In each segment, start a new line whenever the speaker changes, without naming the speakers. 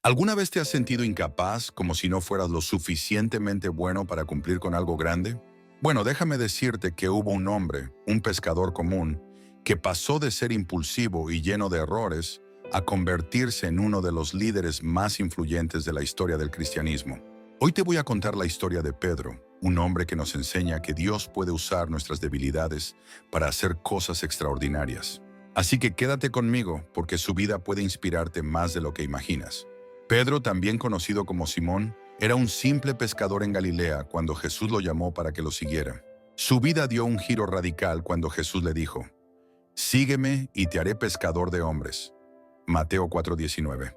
¿Alguna vez te has sentido incapaz, como si no fueras lo suficientemente bueno para cumplir con algo grande? Bueno, déjame decirte que hubo un hombre, un pescador común, que pasó de ser impulsivo y lleno de errores a convertirse en uno de los líderes más influyentes de la historia del cristianismo. Hoy te voy a contar la historia de Pedro, un hombre que nos enseña que Dios puede usar nuestras debilidades para hacer cosas extraordinarias. Así que quédate conmigo, porque su vida puede inspirarte más de lo que imaginas. Pedro, también conocido como Simón, era un simple pescador en Galilea cuando Jesús lo llamó para que lo siguiera. Su vida dio un giro radical cuando Jesús le dijo: «Sígueme y te haré pescador de hombres». Mateo 4:19.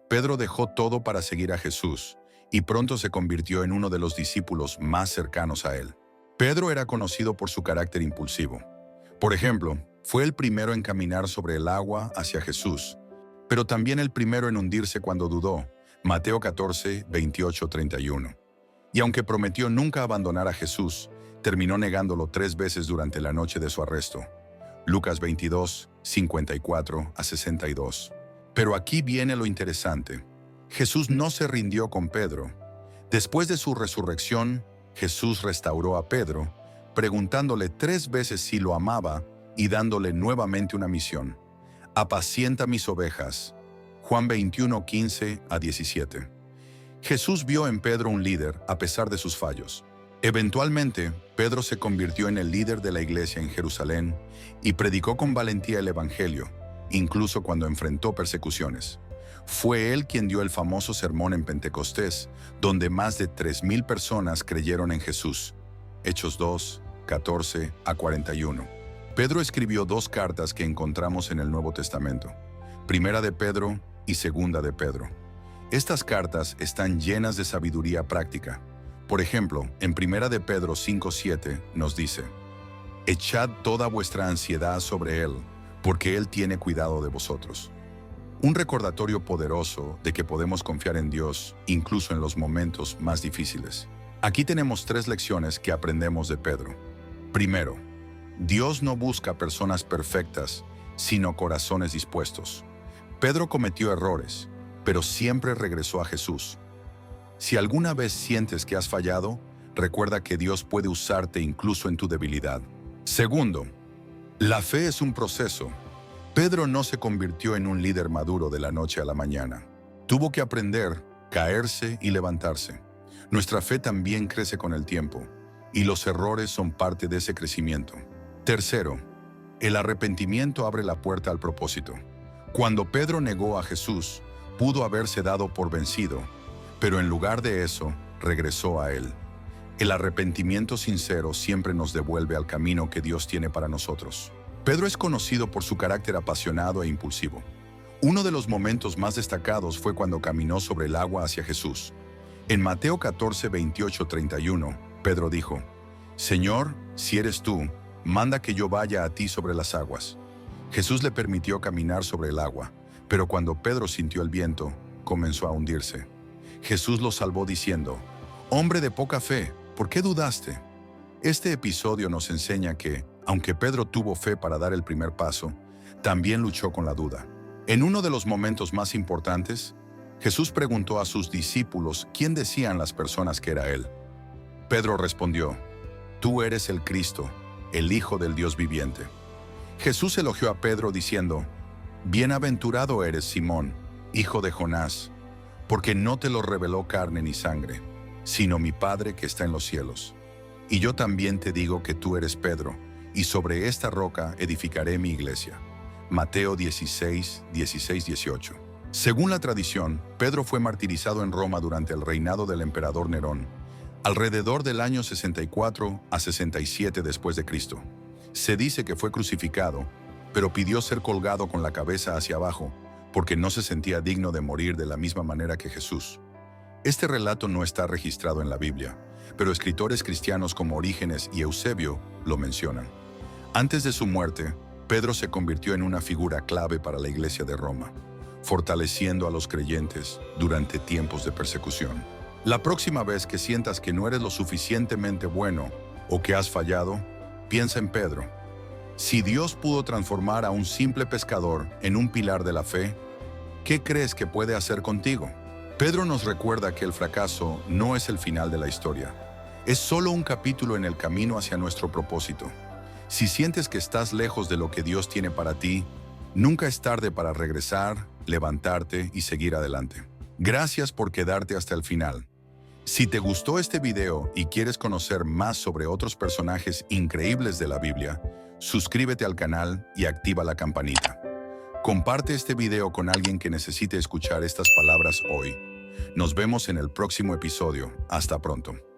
Pedro dejó todo para seguir a Jesús y pronto se convirtió en uno de los discípulos más cercanos a él. Pedro era conocido por su carácter impulsivo. Por ejemplo, fue el primero en caminar sobre el agua hacia Jesús, pero también el primero en hundirse cuando dudó. Mateo 14, 28, 31. Y aunque prometió nunca abandonar a Jesús, terminó negándolo 3 veces durante la noche de su arresto. Lucas 22, 54 a 62. Pero aquí viene lo interesante. Jesús no se rindió con Pedro. Después de su resurrección, Jesús restauró a Pedro, preguntándole 3 veces si lo amaba y dándole nuevamente una misión: «Apacienta mis ovejas». Juan 21, 15 a 17. Jesús vio en Pedro un líder a pesar de sus fallos. Eventualmente, Pedro se convirtió en el líder de la iglesia en Jerusalén y predicó con valentía el evangelio, incluso cuando enfrentó persecuciones. Fue él quien dio el famoso sermón en Pentecostés, donde más de 3,000 personas creyeron en Jesús. Hechos 2, 14 a 41. Pedro escribió 2 cartas que encontramos en el Nuevo Testamento: Primera de Pedro y Segunda de Pedro. Estas cartas están llenas de sabiduría práctica. Por ejemplo, en Primera de Pedro 5:7 nos dice: «Echad toda vuestra ansiedad sobre Él, porque Él tiene cuidado de vosotros». Un recordatorio poderoso de que podemos confiar en Dios, incluso en los momentos más difíciles. Aquí tenemos 3 lecciones que aprendemos de Pedro. Primero, Dios no busca personas perfectas, sino corazones dispuestos. Pedro cometió errores, pero siempre regresó a Jesús. Si alguna vez sientes que has fallado, recuerda que Dios puede usarte incluso en tu debilidad. Segundo, la fe es un proceso. Pedro no se convirtió en un líder maduro de la noche a la mañana. Tuvo que aprender, caerse y levantarse. Nuestra fe también crece con el tiempo, y los errores son parte de ese crecimiento. Tercero, el arrepentimiento abre la puerta al propósito. Cuando Pedro negó a Jesús, pudo haberse dado por vencido, pero en lugar de eso, regresó a Él. El arrepentimiento sincero siempre nos devuelve al camino que Dios tiene para nosotros. Pedro es conocido por su carácter apasionado e impulsivo. Uno de los momentos más destacados fue cuando caminó sobre el agua hacia Jesús. En Mateo 14, 28, 31, Pedro dijo: «Señor, si eres tú, manda que yo vaya a ti sobre las aguas». Jesús le permitió caminar sobre el agua, pero cuando Pedro sintió el viento, comenzó a hundirse. Jesús lo salvó diciendo: «Hombre de poca fe, ¿por qué dudaste?». Este episodio nos enseña que, aunque Pedro tuvo fe para dar el primer paso, también luchó con la duda. En uno de los momentos más importantes, Jesús preguntó a sus discípulos quién decían las personas que era Él. Pedro respondió: «Tú eres el Cristo, el Hijo del Dios viviente». Jesús elogió a Pedro diciendo: «Bienaventurado eres, Simón, hijo de Jonás, porque no te lo reveló carne ni sangre, sino mi Padre que está en los cielos. Y yo también te digo que tú eres Pedro, y sobre esta roca edificaré mi iglesia». Mateo 16, 16, 18. Según la tradición, Pedro fue martirizado en Roma durante el reinado del emperador Nerón, alrededor del año 64 a 67 después de Cristo. Se dice que fue crucificado, pero pidió ser colgado con la cabeza hacia abajo, porque no se sentía digno de morir de la misma manera que Jesús. Este relato no está registrado en la Biblia, pero escritores cristianos como Orígenes y Eusebio lo mencionan. Antes de su muerte, Pedro se convirtió en una figura clave para la iglesia de Roma, fortaleciendo a los creyentes durante tiempos de persecución. La próxima vez que sientas que no eres lo suficientemente bueno o que has fallado, piensa en Pedro. Si Dios pudo transformar a un simple pescador en un pilar de la fe, ¿qué crees que puede hacer contigo? Pedro nos recuerda que el fracaso no es el final de la historia. Es solo un capítulo en el camino hacia nuestro propósito. Si sientes que estás lejos de lo que Dios tiene para ti, nunca es tarde para regresar, levantarte y seguir adelante. Gracias por quedarte hasta el final. Si te gustó este video y quieres conocer más sobre otros personajes increíbles de la Biblia, suscríbete al canal y activa la campanita. Comparte este video con alguien que necesite escuchar estas palabras hoy. Nos vemos en el próximo episodio. Hasta pronto.